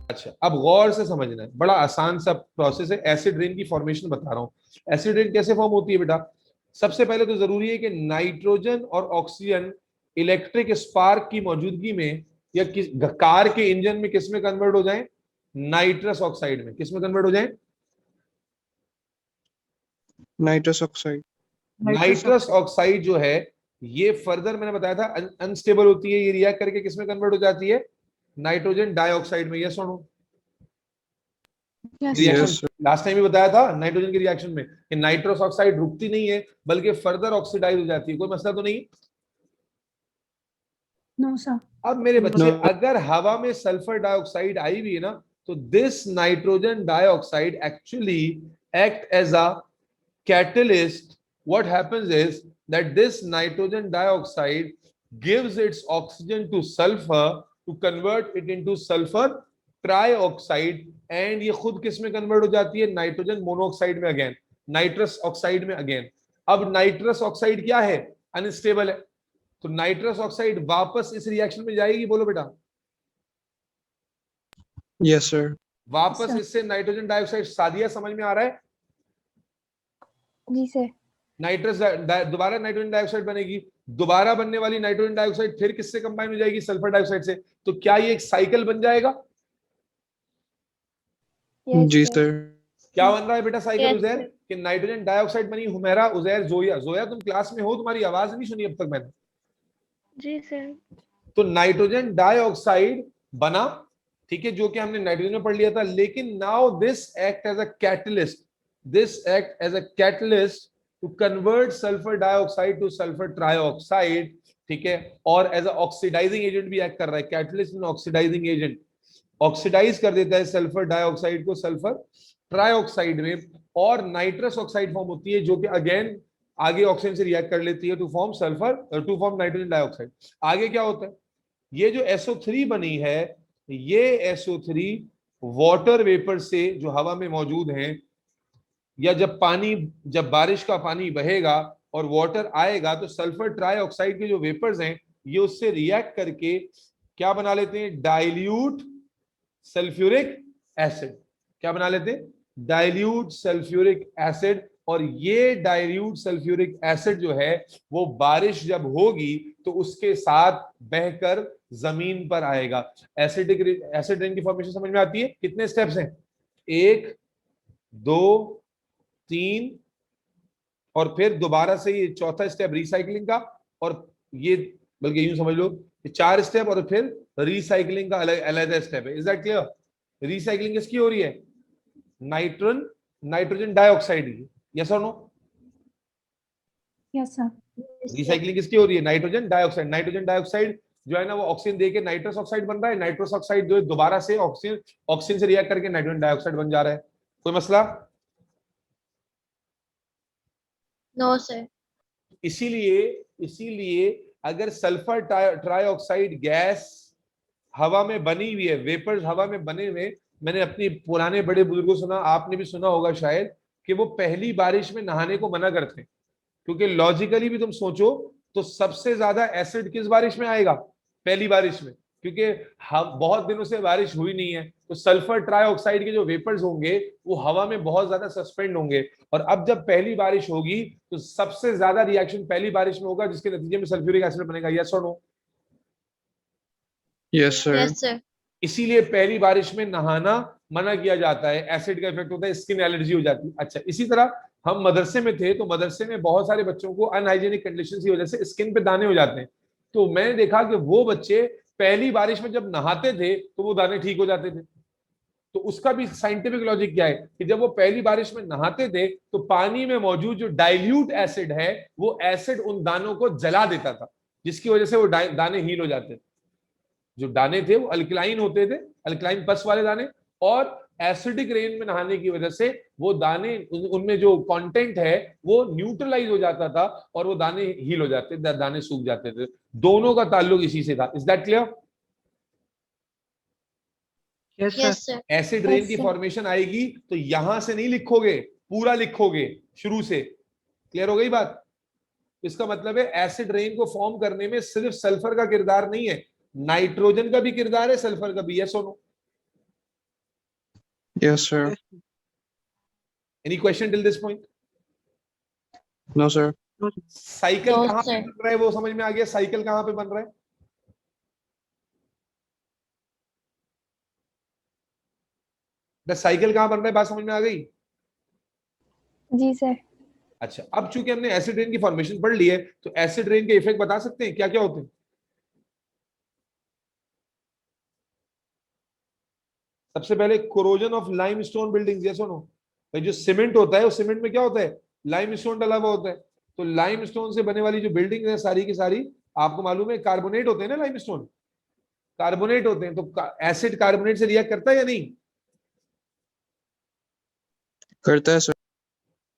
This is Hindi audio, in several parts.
अच्छा, अब गौर से समझना है, बड़ा आसान सा प्रोसेस है। एसिड रेन की फॉर्मेशन बता रहा हूं। एसिड रेन कैसे फॉर्म होती है बेटा? सबसे पहले तो जरूरी है कि नाइट्रोजन और ऑक्सीजन इलेक्ट्रिक स्पार्क की मौजूदगी में या कार के इंजन में किस में कन्वर्ट हो जाए? नाइट्रस ऑक्साइड में। किस में कन्वर्ट हो जाए? Nitrous oxide. नाइट्रस ऑक्साइड जो है ये फर्दर मैंने बताया था अनस्टेबल होती है, ये रिएक्ट करके किस में कन्वर्ट हो जाती है? नाइट्रोजन डाइऑक्साइड में। यस और no? Reaction yes last time भी बताया था नाइट्रोजन के रिएक्शन में कि नाइट्रस ऑक्साइड रुकती नहीं है बल्कि फर्दर ऑक्सीडाइज हो जाती है। कोई मसला तो नहीं? No sir. अब मेरे बच्चे, No. अगर हवा में सल्फर डाइऑक्साइड आई भी है ना, तो this nitrogen dioxide actually act as a catalyst. What happens is that this nitrogen dioxide gives its oxygen to sulfur to convert it into sulfur trioxide, and ये खुद किस में कन्वर्ट हो जाती है? नाइट्रोजन मोनोऑक्साइड में अगेन, नाइट्रस ऑक्साइड में अगेन। अब नाइट्रस ऑक्साइड क्या है? अनस्टेबल है, तो नाइट्रस ऑक्साइड वापस इस रिएक्शन में जाएगी। बोलो बेटा। Yes sir. वापस इससे नाइट्रोजन डाइऑक्साइड। सादिया समझ में आ रहा है? जी सर। नाइट्रस दोबारा नाइट्रोजन डाइऑक्साइड बनेगी, दोबारा बनने वाली नाइट्रोजन डाइऑक्साइड फिर किससे कंबाइन हो जाएगी? सल्फर डाइऑक्साइड से। तो क्या ये एक साइकिल बन जाएगा? जी सर। क्या बन रहा है बेटा साइकिल? Yes, Uzair sir. कि नाइट्रोजन डाइऑक्साइड बनी, हुमैरा, उजैर, जोया। जोया तुम क्लास में हो, तुम्हारी आवाज नहीं सुनी अब तक मैंने। जी सर। तो नाइट्रोजन डाइऑक्साइड बना, ठीक है, जो कि हमने नाइट्रोजन में पढ़ लिया था। लेकिन now this act as a catalyst, this act as a catalyst to convert sulphur dioxide to sulphur trioxide, ठीक है। और एज अ ऑक्सीडाइजिंग एजेंट भी एक्ट कर रहा है। Catalyst and oxidising agent, oxidise कर देता है सल्फर डाइऑक्साइड को सल्फर ट्राइऑक्साइड में, और नाइट्रस ऑक्साइड फॉर्म होती है जो कि अगेन आगे ऑक्सीजन से रिएक्ट कर लेती है to form sulphur, to form nitrogen dioxide. आगे क्या होता है? ये जो SO3 बनी है, ये SO3 वाटर वेपर से जो हवा में मौजूद हैं, या जब पानी, जब बारिश का पानी बहेगा और वाटर आएगा तो सल्फर ट्राइऑक्साइड के जो वेपर्स हैं ये उससे रिएक्ट करके क्या बना लेते हैं? Dilute sulphuric acid. क्या बना लेते हैं? Dilute sulphuric acid. और ये डाइल्यूट सल्फ्यूरिक एसिड जो है वो बारिश जब होगी तो उसके साथ बहकर जमीन पर आएगा। एसिड रेन की फॉर्मेशन समझ में आती है? कितने स्टेप्स हैं? 1 2 3, और फिर दोबारा से ये चौथा स्टेप रिसाइकलिंग का, और ये बल्कि यूं समझ लो 4 स्टेप, और फिर रिसाइकलिंग का अलग अलग स्टेप है। Is that clear? रिसाइकलिंग किसकी हो रही है? नाइट्रोजन डाइऑक्साइड की। यस और नो? Yes sir. रिसाइकलिंग किसकी हो रही है? Nitrogen dioxide. नाइट्रोजन डाइऑक्साइड जो है ना वो ऑक्सीजन देके नाइट्रस ऑक्साइड बन रहा है। नाइट्रस ऑक्साइड जो है दोबारा से ऑक्सीजन से रिएक्ट करके नाइट्रोजन डाइऑक्साइड बन जा रहा है। कोई मसला? No sir. इसीलिए इसीलिए अगर सल्फर ट्राइऑक्साइड गैस हवा में बनी हुई है, वेपर्स हवा में बने हुए, मैंने अपनी पुराने बड़े बुजुर्गों सुना, आपने भी सुना होगा शायद, कि वो पहली बारिश में नहाने को मना करते हैं। क्योंकि लॉजिकली भी तुम सोचो तो सबसे ज्यादा एसिड किस बारिश में आएगा? पहली बारिश में। क्योंकि हम बहुत दिनों से बारिश हुई नहीं है, तो सल्फर ट्राइऑक्साइड के जो वेपर्स होंगे वो हवा में बहुत ज्यादा सस्पेंड होंगे। और अब जब पहली बारिश होगी तो सबसे ज्यादा रिएक्शन पहली बारिश में होगा, जिसके नतीजे में सल्फ्यूरिक एसिड बनेगा। यस और no? Yes sir. Yes sir. इसीलिए पहली बारिश में नहाना मना किया जाता है। एसिड का इफेक्ट होता है, स्किन एलर्जी हो जाती है। अच्छा, इसी तरह हम मदरसे में थे तो मदरसे में बहुत सारे बच्चों को अनहाइजीनिक कंडीशन की वजह से स्किन पे दाने हो जाते हैं। तो मैंने देखा कि वो बच्चे पहली बारिश में जब नहाते थे तो वो दाने ठीक हो जाते थे। तो उसका भी साइंटिफिक लॉजिक क्या है कि जब वो पहली बारिश में नहाते थे तो पानी में मौजूद जो डाइल्यूट एसिड है वो एसिड उन दानों को जला देता था, जिसकी वजह से वो दाने हील हो जाते थे। जो दाने थे वो अल्कलाइन होते थे, अल्कलाइन पस वाले दाने, और एसिडिक रेन में नहाने की वजह से वो दाने, उनमें जो कंटेंट है वो न्यूट्रलाइज हो जाता था और वो दाने हील हो जाते थे, दाने सूख जाते थे। दोनों का ताल्लुक इसी से था। Is that clear? Yes sir. Acid rain की फॉर्मेशन आएगी तो यहां से नहीं लिखोगे, पूरा लिखोगे शुरू से। क्लियर हो गई बात? इसका मतलब है एसिड रेन को फॉर्म करने में सिर्फ सल्फर का किरदार नहीं है, नाइट्रोजन का भी किरदार है, सल्फर का भी, यस और no? Yes, sir. Any question till this point? No, sir. Cycle No, कहां पे sir. बन रहा है वो समझ में आ गया? साइकिल कहां पे बन रहा है? साइकिल कहां बन रहा है, बात समझ में आ गई? जी सर। अच्छा, अब चूंकि हमने एसिड रेन की फॉर्मेशन पढ़ ली है, तो एसिड रेन के इफेक्ट बता सकते हैं क्या क्या होते हैं? सबसे पहले corrosion of limestone buildings, yes और नो? भाई जो सीमेंट होता है, उस सीमेंट में क्या होता है? लाइमस्टोन डला हुआ होता है। तो लाइमस्टोन से बने वाली जो बिल्डिंग है सारी की सारी, आपको मालूम है कार्बोनेट होते हैं ना, लाइमस्टोन कार्बोनेट होते हैं। तो एसिड कार्बोनेट से रिएक्ट करता है या नहीं? करता है, sir.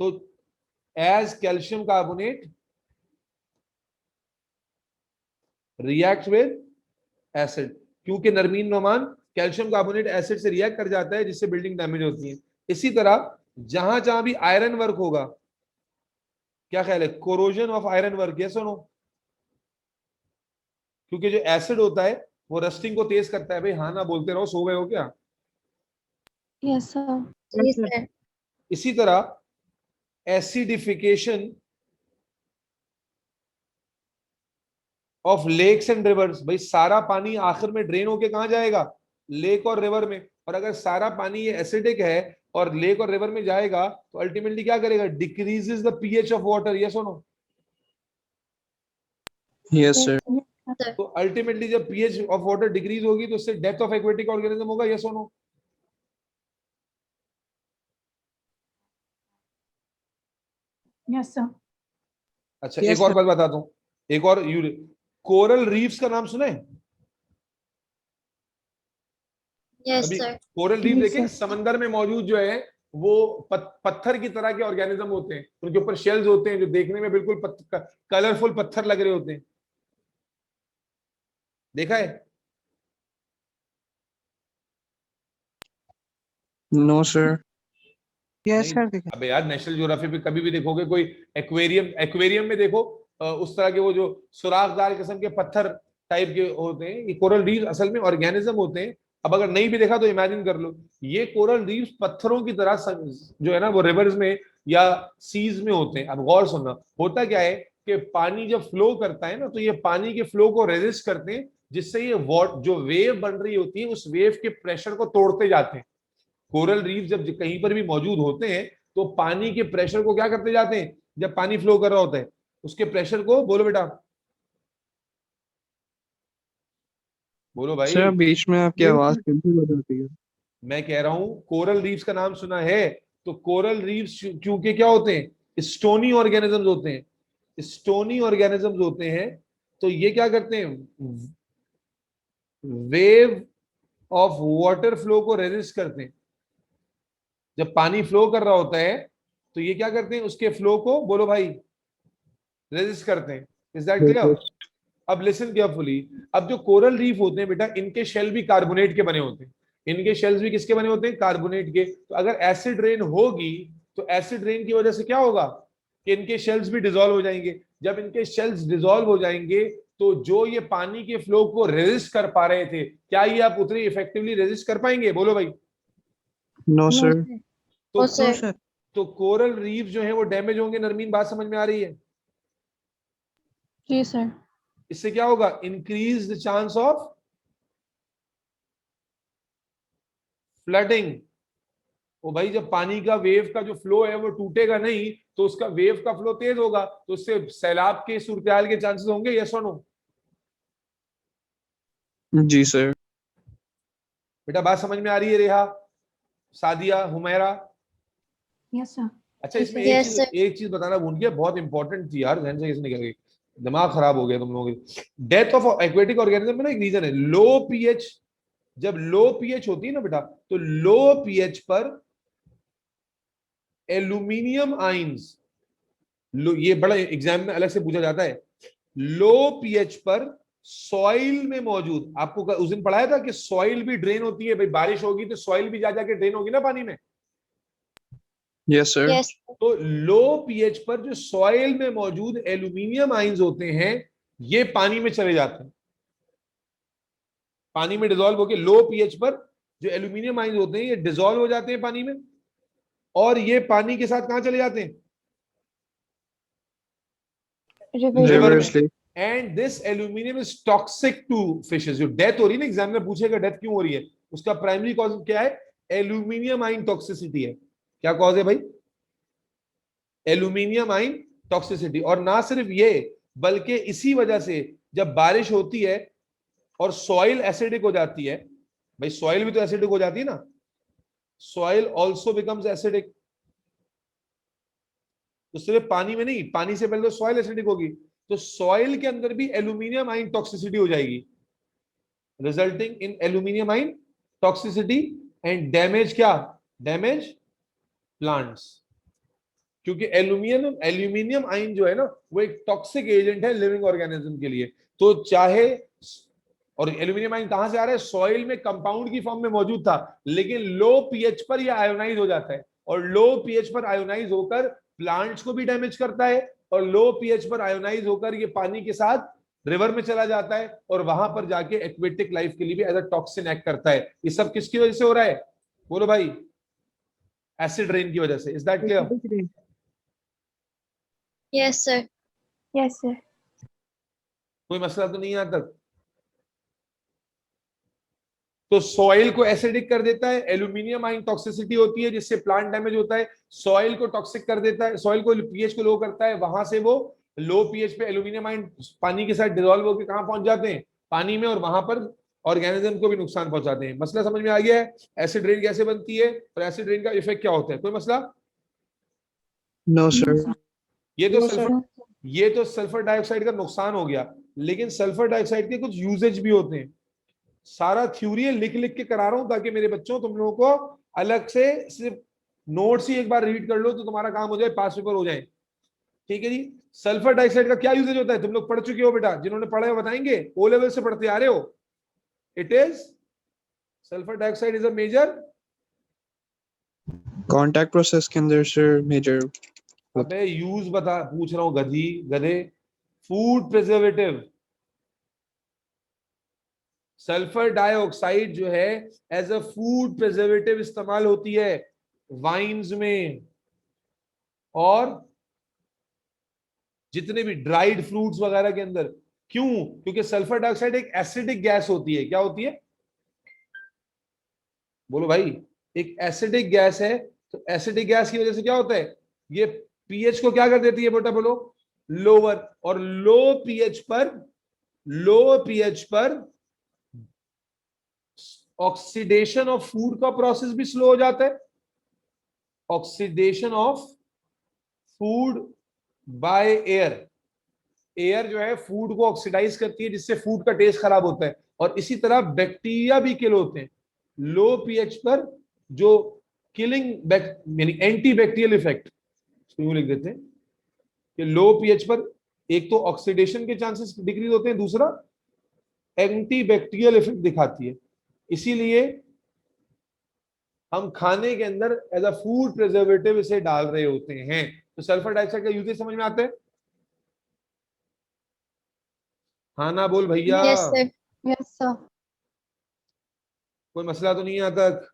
तो as calcium carbonate react with acid, क्योंकि Narmeen Noman calcium carbonate acid से रिएक्ट कर जाता है, जिससे बिल्डिंग डैमेज होती है। इसी तरह जहां जहां भी आयरन वर्क होगा, क्या ख्याल है, corrosion of iron work, yes और नो? क्योंकि जो एसिड होता है वो रस्टिंग को तेज करता है। भाई हाँ ना बोलते रहो, सो गए हो क्या? Yes sir. जी सर। इसी तरह acidification of lakes and rivers, भाई सारा पानी आखिर में ड्रेन होके कहां जाएगा? लेक और रिवर में। और अगर सारा पानी ये एसिडिक है और लेक और रिवर में जाएगा, तो अल्टीमेटली क्या करेगा? Decreases the pH of water, yes और नो? Yes, sir. सर। तो अल्टीमेटली जब पीएच ऑफ वाटर डिक्रीज होगी, तो उससे डेथ ऑफ एक्वेटिक ऑर्गेनिज्म होगा, यस और नो? Yes sir. अच्छा, Yes, एक और sir. बात बताता हूँ, एक और कोरल रीफ्स का नाम सुना है? यस अभी सर। कोरल रीफ देखें, समंदर में मौजूद जो है वो पत्थर की तरह के ऑर्गेनिज्म होते हैं। उनके ऊपर शेल्स होते हैं जो देखने में बिल्कुल कलरफुल पत्थर लग रहे होते हैं। देखा है? No, sir. यस नहीं? सर देखा। अबे यार, नेशनल ज्योग्राफी पे कभी भी देखोगे कोई एक्वेरियम, एक्वेरियम में देखो उस तरह के वो जो सुराखदार किस्म के पत्थर टाइप के होते हैं, ये कोरल रीफ असल में ऑर्गेनिज्म होते हैं। अब अगर नहीं भी देखा तो इमेजिन कर लो, ये कोरल रीफ पत्थरों की तरह जो है ना, वो रिवर्स में या सीज में होते हैं। अब गौर सुनना, होता क्या है कि पानी जब फ्लो करता है ना, तो ये पानी के फ्लो को रेजिस्ट करते हैं, जिससे ये जो वेव बन रही होती है, उस वेव के प्रेशर को तोड़ते जाते हैं। कोरल रीफ जब कहीं पर भी मौजूद होते हैं, तो पानी के प्रेशर को क्या करते जाते हैं? जब पानी फ्लो कर रहा होता है, उसके प्रेशर को, बोलो बेटा, बोलो भाई। सर बीच में आपकी आवाज कैंसिल हो जाती है. मैं कह रहा हूं कोरल रीफ्स का नाम सुना है? तो कोरल रीफ्स क्योंकि क्या होते हैं? स्टोनी ऑर्गेनिजम्स होते हैं। स्टोनी ऑर्गेनिजम्स होते हैं, तो ये क्या करते हैं? वेव ऑफ वाटर फ्लो को रेजिस्ट करते हैं। जब पानी फ्लो कर रहा होता है, तो ये क्या करते हैं? उसके फ्लो को, बोलो भाई, रेजिस्ट करते हैं। Is that clear? अब लिसन केयरफुली। अब जो कोरल रीफ होते हैं बेटा, इनके शेल भी कार्बोनेट के बने होते हैं। इनके शेल्स भी किसके बने होते हैं? कार्बोनेट के। तो अगर एसिड रेन होगी, तो एसिड रेन की वजह से क्या होगा कि इनके शेल्स भी डिसॉल्व हो जाएंगे। जब इनके शेल्स डिसॉल्व हो जाएंगे, तो जो ये पानी के फ्लो को रेजिस्ट कर पा रहे थे, क्या ये आप उतने इफेक्टिवली रेजिस्ट कर पाएंगे? बोलो भाई। No, sir. तो ओ सर। सर तो कोरल रीफ जो है वो डैमेज होंगे। नरमीन, बात समझ में आ रही है? जी सर। इससे क्या होगा? Increase the chance of flooding. वो भाई, जब पानी का वेव का जो फ्लो है वो टूटेगा नहीं, तो उसका वेव का फ्लो तेज होगा, तो उससे सैलाब के सूरत के चांसेस होंगे, यस और नो? जी सर. बेटा बात समझ में आ रही है? रेहा, सादिया, हुमैरा? Yes sir. अच्छा, इसमें Yes, sir. एक चीज बताना भूल गया, बहुत इंपॉर्टेंट थी यार, ध्यान से किसने निकल गई, दिमाग खराब हो गया तुम लोगों की। डेथ ऑफ एक्वेटिक ऑर्गेनिज्म में ना एक रीजन है, लो पीएच। जब लो पीएच होती है ना बेटा, तो लो पीएच पर एल्यूमिनियम आइंस, ये बड़ा एग्जाम में अलग से पूछा जाता है। लो पीएच पर सॉइल में मौजूद, आपको उस दिन पढ़ाया था कि सॉइल भी ड्रेन होती है। भाई बारिश होगी तो सॉइल भी जा जाके ड्रेन होगी ना पानी में। Yes, sir. Yes. तो लो पीएच पर जो सॉइल में मौजूद एल्यूमिनियम आइंस होते हैं, ये पानी में चले जाते हैं। पानी में डिसॉल्व होके लो पीएच पर जो एल्यूमिनियम आयन होते हैं ये डिसॉल्व हो जाते हैं पानी में, और ये पानी के साथ कहां चले जाते हैं? River Reverse lake. And this aluminium is toxic to fishes. जो डेथ हो रही है ना, एग्जाम में पूछेगा डेथ क्यों हो रही है, उसका प्राइमरी कॉज क्या है? एल्यूमिनियम आयन टॉक्सिसिटी है। क्या कॉज है भाई? Aluminium ion toxicity. और ना सिर्फ ये, बल्कि इसी वजह से जब बारिश होती है और सॉइल एसिडिक हो जाती है, भाई सॉइल भी तो एसिडिक हो जाती है ना, सॉइल ऑल्सो बिकम्स एसिडिक। तो सिर्फ पानी में नहीं, पानी से पहले तो सॉइल एसिडिक होगी, तो सॉइल के अंदर भी एल्यूमिनियम आयन टॉक्सिसिटी हो जाएगी, resulting in aluminium ion toxicity and damage. क्या डैमेज? प्लांट्स। क्योंकि एल्यूमिनियम आयन जो है ना, वो एक टॉक्सिक एजेंट है लिविंग ऑर्गेनिज्म के लिए। तो चाहे, और एल्यूमिनियम आयन कहां से आ रहा है? सॉइल में कंपाउंड की फॉर्म में मौजूद था, लेकिन लो पीएच पर यह आयोनाइज हो जाता है, और लो पीएच पर आयोनाइज होकर प्लांट्स को भी डैमेज करता है, और लो पीएच पर आयोनाइज होकर ये पानी के साथ रिवर में चला जाता है, और वहां पर जाके एक्वेटिक लाइफ के लिए भी एज अ टॉक्सिन एक्ट करता है। ये सब किसकी वजह से हो रहा है? बोलो भाई। एसिड रेन की वजह से। Is that clear? Yes sir. Yes sir. कोई मसला तो नहीं है यहां तक? तो सॉइल को एसिडिक कर देता है, एल्यूमिनियम आयन टॉक्सिसिटी होती है जिससे प्लांट डैमेज होता है, सॉइल को टॉक्सिक कर देता है, सॉइल को पीएच को लो करता है, वहां से वो लो पीएच पे एल्यूमिनियम आयन पानी के साथ डिसॉल्व होकर कहां पहुंच जाते हैं? पानी में, और वहां पर ऑर्गेनिज्म को भी नुकसान पहुंचाते हैं। मसला समझ में आ गया है? एसिड रेन कैसे बनती है और एसिड रेन का इफेक्ट क्या होता है? कोई मसला? No, sir. ये तो सल्फर डाइऑक्साइड का नुकसान हो गया, लेकिन सल्फर डाइऑक्साइड के कुछ यूजेज भी होते हैं। सारा थ्योरी लिख लिख के करा रहा हूं ताकि मेरे बच्चों तुम लोगों को अलग से सिर्फ नोट्स ही एक बार रीड कर लो तो तुम्हारा काम हो जाए, पास पेपर हो जाए। ठीक है जी। सल्फर डाइऑक्साइड का क्या यूजेज होता है? तुम लोग पढ़ चुके हो बेटा, जिन्होंने पढ़ा है बताएंगे, ओ लेवल से पढ़ते आ रहे हो। It is, sulphur dioxide is a major Contact process के अंदर sir major. अबे यूज बता, पूछ रहा हूं गधी गधे। Food preservative. सल्फर डाइऑक्साइड जो है एज अ फूड प्रिजर्वेटिव इस्तेमाल होती है वाइन्स में, और जितने भी ड्राइड फ्रूट्स वगैरह के अंदर। क्यों? क्योंकि सल्फर डाइऑक्साइड एक एसिडिक गैस होती है। क्या होती है? बोलो भाई। एक एसिडिक गैस है, तो एसिडिक गैस की वजह से क्या होता है? ये पीएच को क्या कर देती है बेटा? बोलो, लोअर। और लो पीएच पर ऑक्सीडेशन ऑफ फूड का प्रोसेस भी स्लो हो जाता है। Oxidation of food by air. Air जो है फूड को ऑक्सीडाइज करती है, जिससे फूड का टेस्ट खराब होता है। और इसी तरह बैक्टीरिया भी किल होते हैं लो पीएच पर, जो किलिंग यानी एंटी बैक्टीरियल इफेक्ट लिख देते हैं कि लो पीएच पर एक तो ऑक्सीडेशन के चांसेस डिक्रीज होते हैं, दूसरा एंटी बैक्टीरियल इफेक्ट दिखाती है। इसीलिए हम खाने के अंदर एज अ फूड प्रिजर्वेटिव इसे डाल रहे होते हैं। तो सल्फर डाइऑक्साइड का यूजेज समझ में आता है? हाँ ना बोल भैया। Yes sir. Yes sir. कोई मसला तो नहीं है यहाँ तक?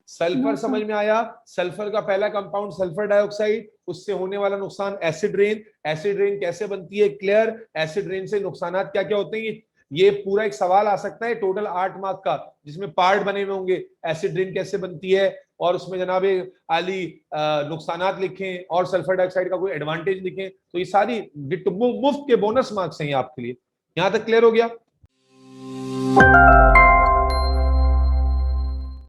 सल्फर समझ में आया? सल्फर का पहला कंपाउंड सल्फर डाइऑक्साइड, उससे होने वाला नुकसान एसिड रेन। एसिड रेन कैसे बनती है? क्लियर। एसिड रेन से नुकसान क्या क्या होते हैं? ये पूरा एक सवाल आ सकता है टोटल 8 मार्क का, जिसमें पार्ट बने हुए होंगे। एसिड रेन कैसे बनती है, और उसमें जनाबे आली नुकसानात लिखें, और सल्फर डाइऑक्साइड का कोई एडवांटेज लिखें। तो ये सारी मुफ्त के बोनस मार्क्स हैं आपके लिए। यहां तक क्लियर हो गया?